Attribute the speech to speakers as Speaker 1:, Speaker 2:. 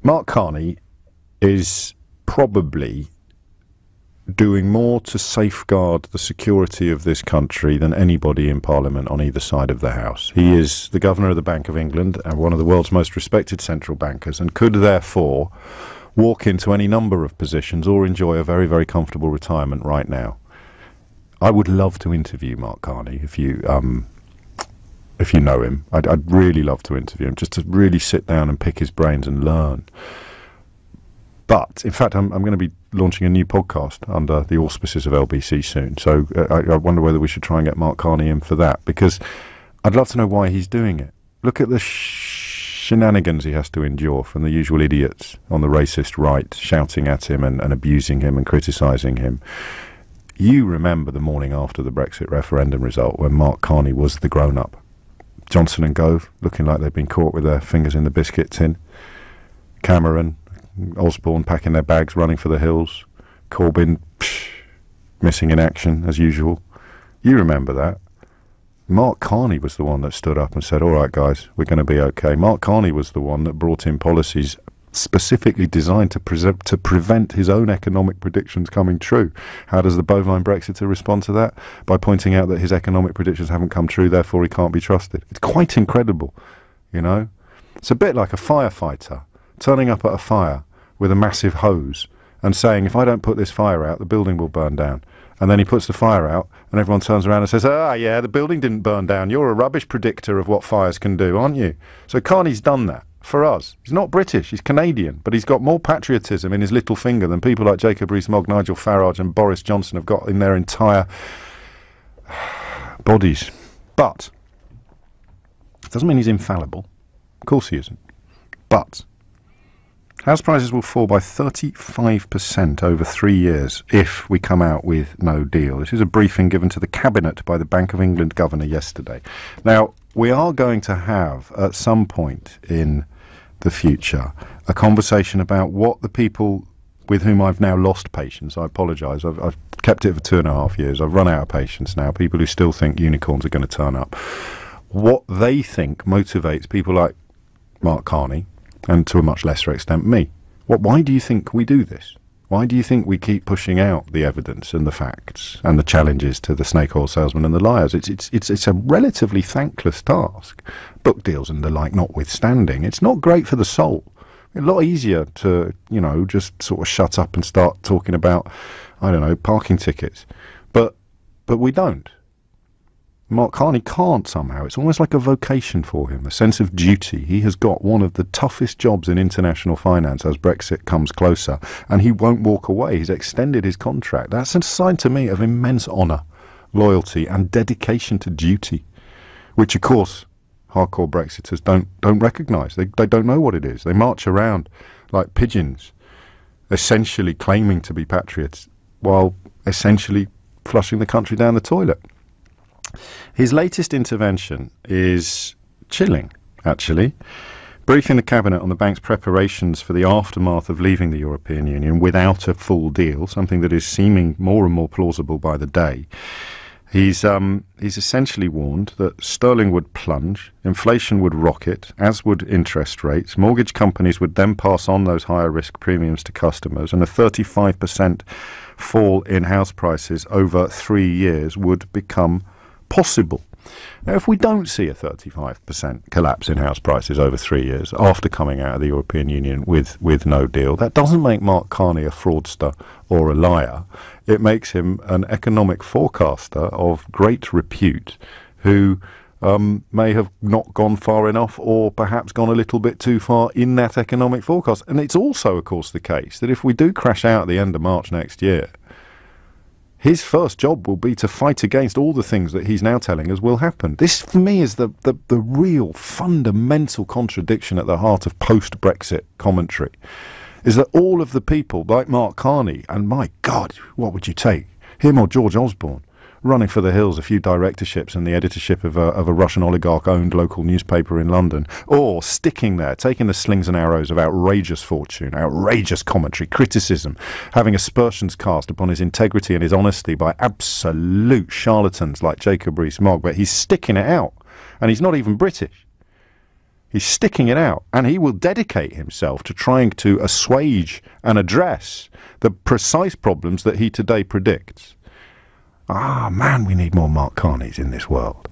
Speaker 1: Mark Carney is probably doing more to safeguard the security of this country than anybody in Parliament on either side of the House. He is the Governor of the Bank of England and one of the world's most respected central bankers, and could therefore walk into any number of positions or enjoy a very, very comfortable retirement right now. I would love to interview Mark Carney if you know him. I'd really love to interview him, just to really sit down and pick his brains and learn. But, in fact, I'm going to be launching a new podcast under the auspices of LBC soon. So I wonder whether we should try and get Mark Carney in for that, because I'd love to know why he's doing it. Look at the shenanigans he has to endure from the usual idiots on the racist right, shouting at him and abusing him and criticising him. You remember the morning after the Brexit referendum result when Mark Carney was the grown-up. Johnson and Gove looking like they'd been caught with their fingers in the biscuit tin. Cameron, Osborne packing their bags, running for the hills. Corbyn, missing in action, as usual. You remember that. Mark Carney was the one that stood up and said, all right, guys, we're going to be okay. Mark Carney was the one that brought in policies specifically designed to prevent his own economic predictions coming true. How does the bovine Brexiteer respond to that? By pointing out that his economic predictions haven't come true, therefore he can't be trusted. It's quite incredible, you know. It's a bit like a firefighter turning up at a fire with a massive hose and saying, if I don't put this fire out, the building will burn down. And then he puts the fire out and everyone turns around and says, ah, yeah, the building didn't burn down. You're a rubbish predictor of what fires can do, aren't you? So Carney's done that for us. He's not British, he's Canadian, but he's got more patriotism in his little finger than people like Jacob Rees-Mogg, Nigel Farage and Boris Johnson have got in their entire bodies. But it doesn't mean he's infallible. Of course he isn't. But house prices will fall by 35% over 3 years if we come out with no deal. This is a briefing given to the Cabinet by the Bank of England Governor yesterday. Now, we are going to have, at some point in the future, a conversation about what the people with whom I've now lost patience, I apologise, I've kept it for 2.5 years, I've run out of patience now, people who still think unicorns are going to turn up, what they think motivates people like Mark Carney, and to a much lesser extent me. Why do you think we do this? Why do you think we keep pushing out the evidence and the facts and the challenges to the snake oil salesmen and the liars? It's a relatively thankless task, book deals and the like notwithstanding. It's not great for the soul. A lot easier to, you know, just sort of shut up and start talking about, I don't know, parking tickets. But we don't. Mark Carney can't somehow. It's almost like a vocation for him, a sense of duty. He has got one of the toughest jobs in international finance as Brexit comes closer, and he won't walk away. He's extended his contract. That's a sign to me of immense honour, loyalty and dedication to duty, which, of course, hardcore Brexiters don't recognise. They don't know what it is. They march around like pigeons, essentially claiming to be patriots, while essentially flushing the country down the toilet. His latest intervention is chilling, actually. Briefing the Cabinet on the bank's preparations for the aftermath of leaving the European Union without a full deal, something that is seeming more and more plausible by the day. He's essentially warned that sterling would plunge, inflation would rocket, as would interest rates. Mortgage companies would then pass on those higher risk premiums to customers, and a 35% fall in house prices over 3 years would become possible. Now, if we don't see a 35% collapse in house prices over 3 years after coming out of the European Union with no deal, that doesn't make Mark Carney a fraudster or a liar. It makes him an economic forecaster of great repute who may have not gone far enough or perhaps gone a little bit too far in that economic forecast. And it's also, of course, the case that if we do crash out at the end of March next year, his first job will be to fight against all the things that he's now telling us will happen. This, for me, is the real fundamental contradiction at the heart of post-Brexit commentary, is that all of the people like Mark Carney, and my God, what would you take? Him or George Osborne, running for the hills, a few directorships and the editorship of a Russian oligarch-owned local newspaper in London, or sticking there, taking the slings and arrows of outrageous fortune, outrageous commentary, criticism, having aspersions cast upon his integrity and his honesty by absolute charlatans like Jacob Rees-Mogg, but he's sticking it out, and he's not even British. He's sticking it out, and he will dedicate himself to trying to assuage and address the precise problems that he today predicts. Ah, man, we need more Mark Carneys in this world.